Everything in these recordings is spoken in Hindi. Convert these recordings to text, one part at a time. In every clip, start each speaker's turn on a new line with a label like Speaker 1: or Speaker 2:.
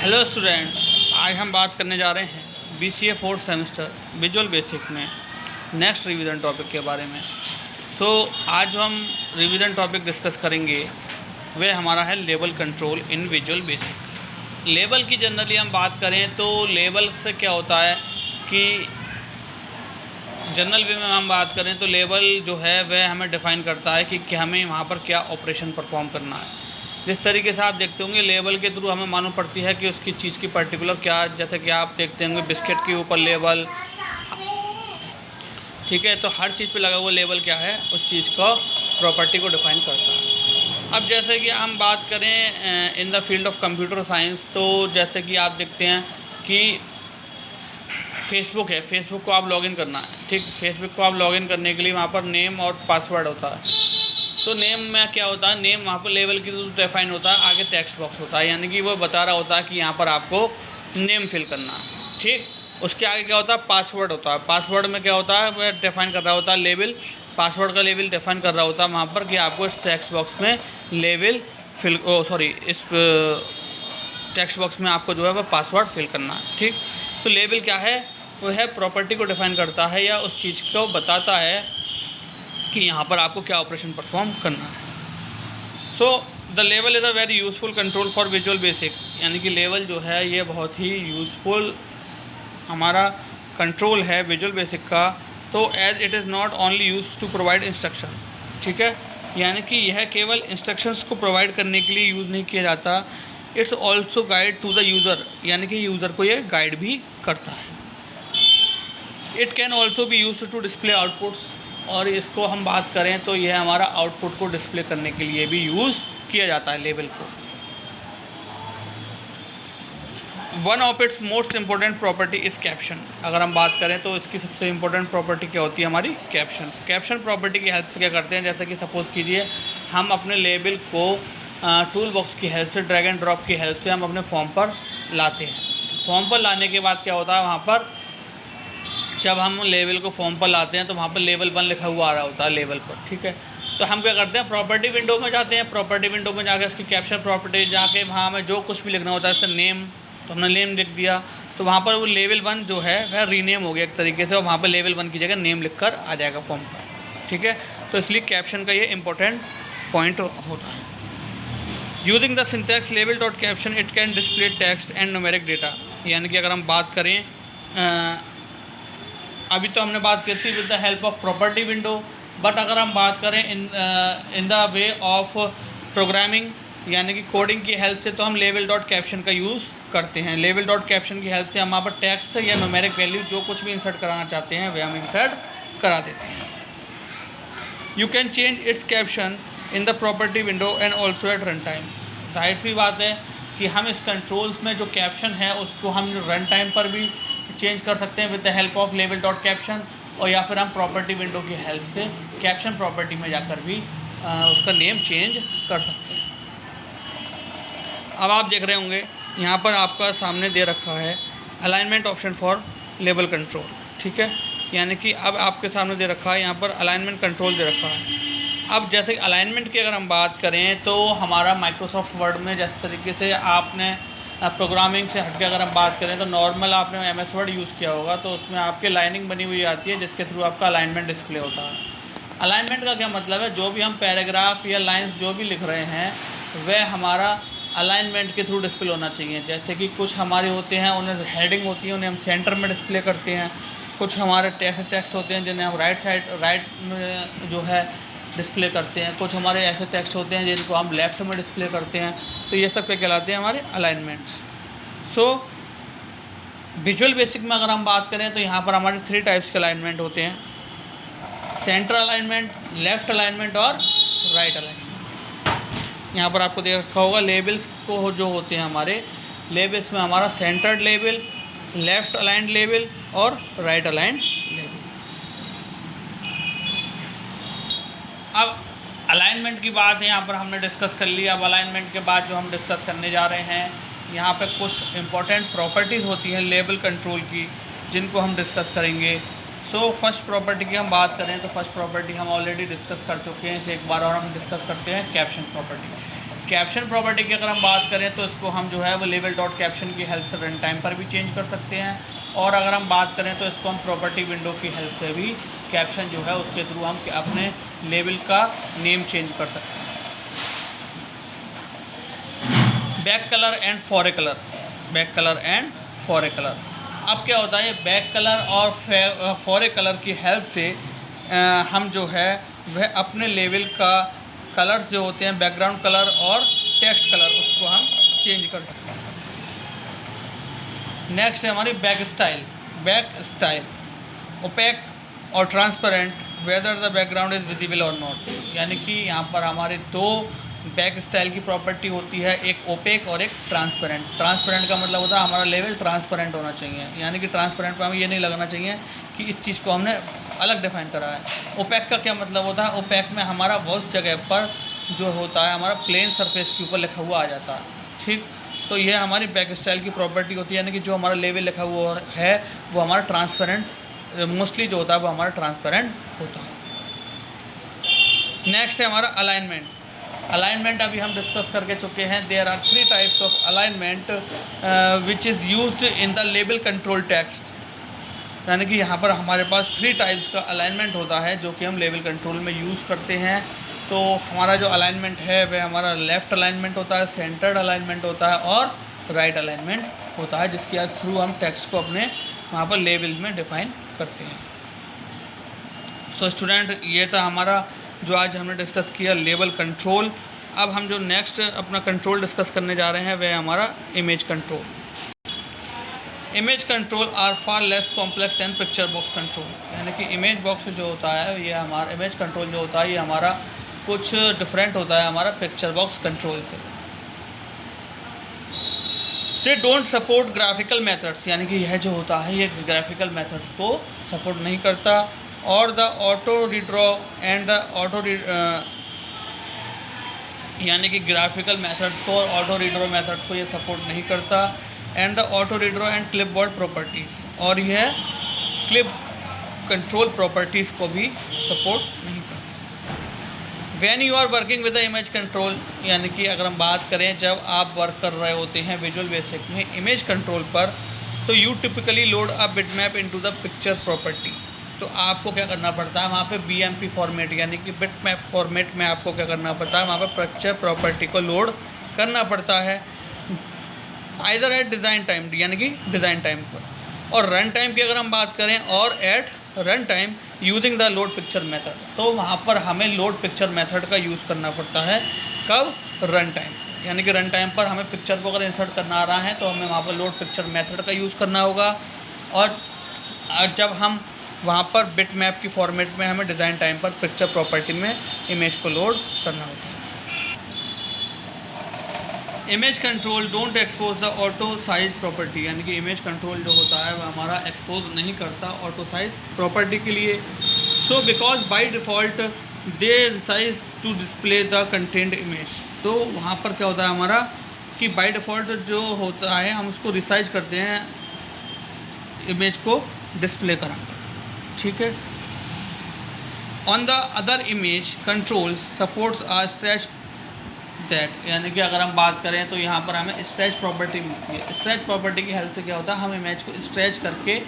Speaker 1: हेलो स्टूडेंट्स, आज हम बात करने जा रहे हैं BCA fourth semester visual basic में नेक्स्ट रिवीजन टॉपिक के बारे में। तो आज जो हम रिवीजन टॉपिक डिस्कस करेंगे वह हमारा है लेबल कंट्रोल इन विजुअल बेसिक। लेबल की जनरली हम बात करें तो लेबल से क्या होता है कि जनरल वे में हम बात करें तो लेबल जो है वह हमें डिफ़ाइन करता है कि हमें वहाँ पर क्या ऑपरेशन परफॉर्म करना है। जिस तरीके से आप देखते होंगे लेबल के थ्रू हमें मालूम पड़ती है कि उसकी चीज़ की पर्टिकुलर क्या, जैसे कि आप देखते होंगे बिस्किट के ऊपर लेबल, ठीक है। तो हर चीज़ पे लगा हुआ लेबल क्या है, उस चीज़ को प्रॉपर्टी को डिफ़ाइन करता है। अब जैसे कि हम बात करें in the field of computer science, तो जैसे कि आप देखते हैं कि फेसबुक है, फेसबुक को आप लॉगिन करना है, ठीक। फेसबुक को आप लॉगिन करने के लिए वहाँ पर नेम और पासवर्ड होता है। तो नेम में क्या होता है, नेम वहाँ पर लेवल की तो डिफाइन होता है, आगे टेक्स्ट बॉक्स होता है, यानी कि वो बता रहा होता है कि यहाँ पर आपको नेम फिल करना है, ठीक। उसके आगे क्या होता है, पासवर्ड होता है। पासवर्ड में क्या होता है, वह डिफाइन कर रहा होता है लेवल, पासवर्ड का लेवल डिफाइन कर रहा होता है वहाँ पर कि आपको इस टेक्स्ट बॉक्स में लेवल फिल इस टेक्स्ट बॉक्स में आपको जो है वह पासवर्ड फिल करना है, ठीक। तो लेवल क्या है, वह है प्रॉपर्टी को डिफाइन करता है या उस चीज़ को बताता है कि यहाँ पर आपको क्या ऑपरेशन परफॉर्म करना है। सो द लेवल is a very useful control for visual basic, यानी कि लेवल जो है ये बहुत ही यूज़फुल हमारा कंट्रोल है विजुअल बेसिक का। तो as it is not only use to provide instruction, ठीक है, यानी कि यह केवल इंस्ट्रक्शंस को प्रोवाइड करने के लिए यूज़ नहीं किया जाता, it's also guide to the user, यानी कि यूज़र को यह गाइड भी करता है। It can also be use to display outputs, और इसको हम बात करें तो यह हमारा आउटपुट को डिस्प्ले करने के लिए भी यूज़ किया जाता है लेबल को। One of its most important property is caption. अगर हम बात करें तो इसकी सबसे इम्पोर्टेंट प्रॉपर्टी क्या होती है हमारी, कैप्शन। कैप्शन प्रॉपर्टी की हेल्प से क्या करते हैं, जैसे कि सपोज़ कीजिए हम अपने लेबल को टूल बॉक्स की हेल्प से, ड्रैग एंड ड्रॉप की हेल्प से हम अपने फॉर्म पर लाते हैं। फॉर्म पर लाने के बाद क्या होता है, वहाँ पर जब हम लेवल को फॉर्म पर लाते हैं तो वहाँ पर लेवल 1 लिखा हुआ आ रहा होता है लेवल पर, ठीक है। तो हम क्या करते हैं, प्रॉपर्टी विंडो में जाते हैं, प्रॉपर्टी विंडो में जाकर उसकी कैप्शन प्रॉपर्टी जाके वहाँ हमें जो कुछ भी लिखना होता है, जैसे नेम, तो हमने नेम लिख दिया, तो वहाँ पर वो लेवल 1 जो है वह रीनेम हो गया एक तरीके से, और वहाँ पर लेवल 1 की जगह नेम लिख कर आ जाएगा फॉर्म पर, ठीक है। तो इसलिए कैप्शन का ये इंपॉर्टेंट पॉइंट होता है। Using the syntax level dot caption it can display text and numeric data, यानी कि अगर हम बात करें अभी तो हमने बात की थी with the help of property window, but अगर हम बात करें in the way of programming, यानी कि कोडिंग की हेल्प से, तो हम लेवल डॉट कैप्शन का यूज़ करते हैं। लेवल डॉट कैप्शन की हेल्प से हम वहाँ पर टेक्स्ट या न्यूमेरिक वैल्यू जो कुछ भी इंसर्ट कराना चाहते हैं वह हम इंसर्ट करा देते हैं। You can change it's caption in the property window and also eight run time. जाहिर सी बात है कि हम इस कंट्रोल्स में जो कैप्शन है उसको हम रन टाइम पर भी चेंज कर सकते हैं with the help of level dot caption, और या फिर हम प्रॉपर्टी विंडो की हेल्प से कैप्शन प्रॉपर्टी में जाकर भी उसका नेम चेंज कर सकते हैं। अब आप देख रहे होंगे यहाँ पर आपका सामने दे रखा है alignment option for label control, ठीक है, यानी कि अब आपके सामने दे रखा है यहाँ पर अलाइनमेंट कंट्रोल दे रखा है। अब जैसे अलाइनमेंट की अगर हम बात करें तो हमारा माइक्रोसॉफ्ट वर्ड में जिस तरीके से आपने प्रोग्रामिंग से हटके अगर हम बात करें तो नॉर्मल आपने MS वर्ड यूज़ किया होगा, तो उसमें आपके लाइनिंग बनी हुई आती है जिसके थ्रू आपका अलाइनमेंट डिस्प्ले होता है। अलाइनमेंट का क्या मतलब है, जो भी हम पैराग्राफ या लाइंस जो भी लिख रहे हैं वह हमारा अलाइनमेंट के थ्रू डिस्प्ले होना चाहिए। जैसे कि कुछ हमारे होते हैं उन्हें हेडिंग होती है, उन्हें हम सेंटर में डिस्प्ले करते हैं, कुछ हमारे ऐसे टेक्स्ट होते हैं जिन्हें हम राइट में जो है डिस्प्ले करते हैं, कुछ हमारे ऐसे टेक्स्ट होते हैं जिनको हम लेफ़्ट में डिस्प्ले करते हैं, तो ये सब क्या कहलाते हैं हमारे अलाइनमेंट्स। सो विजुअल बेसिक में अगर हम बात करें तो यहाँ पर हमारे 3 टाइप्स के अलाइनमेंट होते हैं, सेंटर अलाइनमेंट, लेफ़्ट अलाइनमेंट और राइट अलाइनमेंट। यहाँ पर आपको दे रखा होगा लेबल्स को जो होते हैं हमारे लेबल्स में हमारा centred label, left aligned label और राइट अलाइंड लेबल। अब अलाइनमेंट की बात है यहाँ पर हमने डिस्कस कर लिया। अब अलाइनमेंट के बाद जो हम डिस्कस करने जा रहे हैं यहाँ पे कुछ इंपॉर्टेंट प्रॉपर्टीज़ होती हैं लेबल कंट्रोल की जिनको हम डिस्कस करेंगे। सो फर्स्ट प्रॉपर्टी की हम बात करें तो फर्स्ट प्रॉपर्टी हम ऑलरेडी डिस्कस कर चुके हैं, इसे एक बार और हम डिस्कस करते हैं, कैप्शन प्रॉपर्टी। कैप्शन प्रॉपर्टी की अगर हम बात करें तो इसको हम जो है वो लेवल डॉट कैप्शन की हेल्प से रन टाइम पर भी चेंज कर सकते हैं, और अगर हम बात करें तो इसको हम प्रॉपर्टी विंडो की हेल्प से भी कैप्शन जो है उसके थ्रू हम अपने लेवल का नेम चेंज कर सकते हैं। Back colour and fore colour, back colour and fore colour. अब क्या होता है, बैक कलर और फॉरे कलर की हेल्प से हम जो है वह अपने लेवल का कलर्स जो होते हैं, बैकग्राउंड कलर और टेक्स्ट कलर, उसको हम चेंज कर सकते हैं। नेक्स्ट है हमारी back style. Back style opaque और transparent whether the background is visible और नॉट। यानी कि यहाँ पर हमारे दो बैक स्टाइल की प्रॉपर्टी होती है, एक ओपेक और एक ट्रांसपेरेंट। ट्रांसपेरेंट का मतलब होता है हमारा लेवल ट्रांसपेरेंट होना चाहिए, यानी कि ट्रांसपेरेंट पर हमें ये नहीं लगना चाहिए कि इस चीज़ को हमने अलग डिफाइन करा है। ओपेक का क्या मतलब होता है, ओपेक में हमारा बहुत जगह पर जो होता है हमारा प्लेन सरफेस के ऊपर लिखा हुआ आ जाता है। ठीक, तो ये हमारी बैक स्टाइल की प्रॉपर्टी होती है, यानी कि जो हमारा लेवल लिखा हुआ है वो हमारा ट्रांसपेरेंट, मोस्टली जो होता है वो हमारा ट्रांसपेरेंट होता है। नेक्स्ट है हमारा अलाइनमेंट। अलाइनमेंट अभी हम डिस्कस करके चुके हैं। There are 3 types of alignment which is used in the label control text. यानी कि यहाँ पर हमारे पास 3 टाइप्स का अलाइनमेंट होता है जो कि हम लेवल कंट्रोल में यूज़ करते हैं। तो हमारा जो अलाइनमेंट है वह हमारा लेफ़्ट अलाइनमेंट होता है, सेंटर्ड अलाइनमेंट होता है और राइट अलाइनमेंट होता है, जिसके थ्रू हम टेक्स्ट को अपने वहाँ पर लेवल में डिफ़ाइन करते हैं। सो स्टूडेंट, ये था हमारा जो आज हमने डिस्कस किया लेवल कंट्रोल। अब हम जो नेक्स्ट अपना कंट्रोल डिस्कस करने जा रहे हैं वह हमारा image control. Image control are far less complex than picture box control. यानी कि इमेज बॉक्स जो होता है ये हमारा इमेज कंट्रोल जो होता है ये हमारा कुछ डिफरेंट होता है हमारा पिक्चर बॉक्स कंट्रोल से। They don't support graphical methods, यानी कि यह जो होता है ये ग्राफिकल मेथड्स को सपोर्ट नहीं करता, और the auto redraw and the auto यानी कि ग्राफिकल मेथड्स को और ऑटो रिड्रॉ मेथड्स को ये सपोर्ट नहीं करता, and the auto redraw and clipboard properties, और यह क्लिप कंट्रोल प्रॉपर्टीज़ को भी सपोर्ट नहीं करता। When you are working with the image control, यानी कि अगर हम बात करें जब आप वर्क कर रहे होते हैं विजुअल बेसिक में इमेज कंट्रोल पर, तो you typically load a bitmap into the picture property. तो आपको क्या करना पड़ता है वहाँ पे BMP फॉर्मेट यानी कि बिटमैप फॉर्मेट में आपको क्या करना पड़ता है, वहाँ पे पिक्चर प्रॉपर्टी को लोड करना पड़ता है, आइदर एट डिज़ाइन टाइम यानी कि डिज़ाइन टाइम पर, और रन टाइम की अगर हम बात करें और at run time using the load picture method. तो वहाँ पर हमें लोड पिक्चर मेथड का यूज़ करना पड़ता है, कब, रन टाइम, यानी कि रन टाइम पर हमें पिक्चर को अगर इंसर्ट करना आ रहा है तो हमें वहाँ पर लोड पिक्चर मेथड का यूज़ करना होगा, और जब हम वहाँ पर बिट मैप की फॉर्मेट में हमें डिज़ाइन टाइम पर पिक्चर प्रॉपर्टी में इमेज को लोड करना होता है। Image control don't expose the auto size property, यानी कि इमेज कंट्रोल जो होता है वह हमारा एक्सपोज नहीं करता ऑटो साइज प्रॉपर्टी के लिए। So because by default they resize to display the content image. तो वहाँ पर क्या होता है हमारा कि बाय डिफ़ॉल्ट जो होता है हम उसको रिसाइज करते हैं इमेज को डिस्प्ले कराकर, ठीक है। On the other image control supports are stretch that, यानी कि अगर हम बात करें तो यहाँ पर हमें स्ट्रेच प्रॉपर्टी मिलती है। स्ट्रेच प्रॉपर्टी की हेल्प से क्या होता है, हम इमेज को स्ट्रेच करके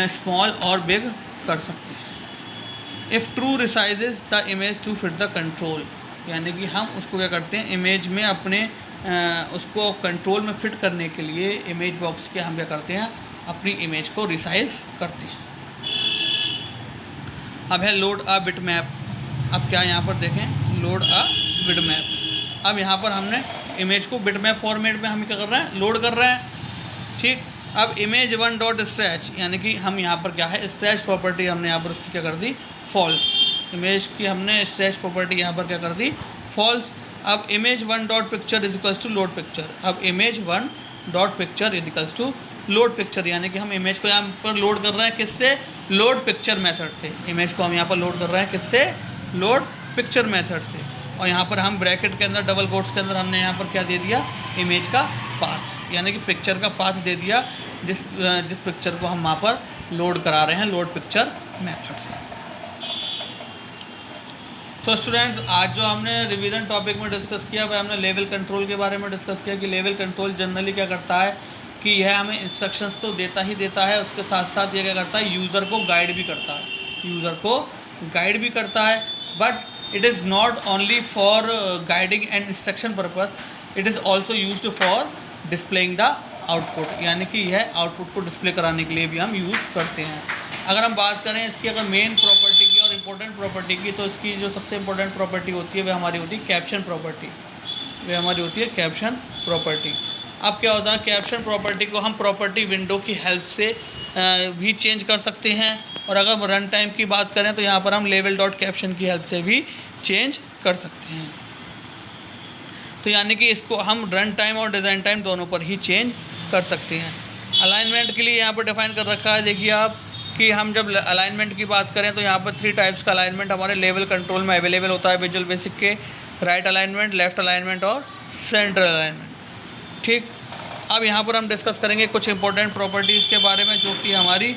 Speaker 1: स्मॉल और बिग कर सकते हैं। If true resizes the image to fit the control, यानी कि हम उसको क्या करते हैं इमेज में अपने उसको कंट्रोल में फिट करने के लिए इमेज बॉक्स के हम क्या करते हैं अपनी इमेज को रिसाइज करते हैं। अब है लोड अ बिट मैप। अब क्या यहाँ पर देखें, लोड अ बिट मैप। अब यहाँ पर हमने इमेज को बिट मैप फॉर्मेट में हम क्या कर रहे हैं, लोड कर रहे हैं, ठीक। अब इमेज 1 डॉट स्ट्रेच, यानी कि हम यहाँ पर क्या है स्ट्रेच प्रॉपर्टी हमने यहाँ पर उसकी क्या कर दी, फॉल्स। इमेज की हमने स्ट्रेच प्रॉपर्टी यहाँ पर क्या कर दी, फॉल्स। अब image 1 dot picture is equals to load picture. अब image 1 dot picture is equals to load picture, यानी कि हम इमेज को यहाँ पर लोड कर रहे हैं किससे, लोड पिक्चर मेथड से। इमेज को हम यहाँ पर लोड कर रहे हैं किससे, लोड पिक्चर मेथड से। और यहाँ पर हम ब्रैकेट के अंदर डबल कोट्स के अंदर हमने यहाँ पर क्या दे दिया, इमेज का पाथ, यानी कि पिक्चर का पाथ दे दिया जिस पिक्चर को हम वहाँ पर लोड करा रहे हैं लोड पिक्चर मेथड से। तो स्टूडेंट्स, आज जो हमने रिवीजन टॉपिक में डिस्कस किया वह हमने लेवल कंट्रोल के बारे में डिस्कस किया कि लेवल कंट्रोल जनरली क्या करता है कि यह हमें इंस्ट्रक्शंस तो देता ही देता है, उसके साथ साथ ये क्या करता है, यूज़र को गाइड भी करता है, but it is not only for guiding and instruction purpose, it is also used for displaying the output, यानी कि यह आउटपुट को डिस्प्ले कराने के लिए भी हम यूज़ करते हैं। अगर हम बात करें इसकी अगर मेन प्रॉपर्टी की और इम्पोर्टेंट प्रॉपर्टी की, तो इसकी जो सबसे इम्पोर्टेंट प्रॉपर्टी होती है वह हमारी होती है कैप्शन प्रॉपर्टी। अब क्या होता है, कैप्शन प्रॉपर्टी को हम प्रॉपर्टी विंडो की हेल्प से भी चेंज कर सकते हैं, और अगर रन टाइम की बात करें तो यहाँ पर हम लेवल डॉट कैप्शन की हेल्प से भी चेंज कर सकते हैं। तो यानी कि इसको हम रन टाइम और डिज़ाइन टाइम दोनों पर ही चेंज कर सकते हैं। अलाइनमेंट के लिए यहाँ पर डिफाइन कर रखा है, देखिए आप कि हम जब अलाइनमेंट की बात करें तो यहाँ पर 3 टाइप्स का अलाइनमेंट हमारे लेवल कंट्रोल में अवेलेबल होता है विजुअल बेसिक के, राइट अलाइनमेंट, लेफ़्ट अलाइनमेंट और सेंटर अलाइनमेंट। ठीक, अब यहाँ पर हम डिस्कस करेंगे कुछ इंपॉर्टेंट प्रॉपर्टीज़ के बारे में जो कि हमारी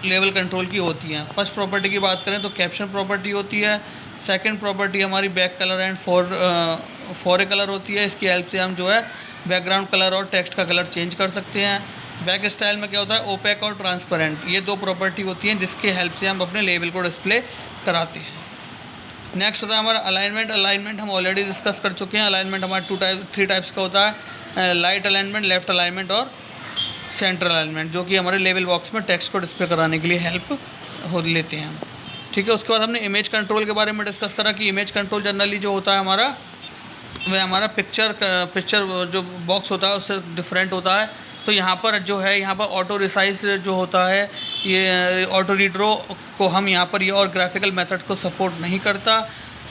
Speaker 1: लेवल कंट्रोल की होती हैं। फर्स्ट प्रॉपर्टी की बात करें तो कैप्शन प्रॉपर्टी होती है। सेकंड प्रॉपर्टी हमारी back colour and for colour होती है, इसकी हेल्प से हम जो है बैकग्राउंड कलर और टेक्स्ट का कलर चेंज कर सकते हैं। बैक स्टाइल में क्या होता है, ओपेक और ट्रांसपेरेंट, ये 2 प्रॉपर्टी होती हैं जिसके हेल्प से हम अपने लेवल को डिस्प्ले कराते हैं। नेक्स्ट होता है हमारा अलाइनमेंट हम ऑलरेडी डिस्कस कर चुके हैं। अलाइनमेंट हमारा 3 टाइप्स का होता है, लाइट अलाइनमेंट, लेफ़्ट अलाइनमेंट और सेंट्रल अलाइनमेंट, जो कि हमारे लेवल बॉक्स में टेक्स्ट को डिस्प्ले कराने के लिए हेल्प हो लेते हैं। ठीक है, उसके बाद हमने इमेज कंट्रोल के बारे में डिस्कस करा कि इमेज कंट्रोल जनरली जो होता है हमारा, वह हमारा पिक्चर जो बॉक्स होता है उससे डिफरेंट होता है। तो यहाँ पर जो है, यहाँ पर ऑटो रिसाइज जो होता है, ये ऑटो रीड्रो को हम यहाँ पर ये और ग्राफिकल मेथड को सपोर्ट नहीं करता।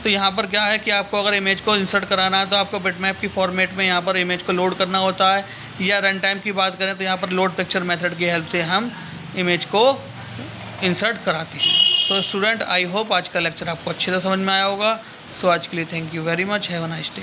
Speaker 1: तो यहाँ पर क्या है कि आपको अगर इमेज को इंसर्ट कराना है तो आपको बिटमैप की फॉर्मेट में यहाँ पर इमेज को लोड करना होता है, या रन टाइम की बात करें तो यहाँ पर लोड पिक्चर मेथड की हेल्प से हम इमेज को इंसर्ट कराते हैं। सो स्टूडेंट, आई होप आज का लेक्चर आपको अच्छे से समझ में आया होगा। सो आज के लिए thank you very much, have a nice day.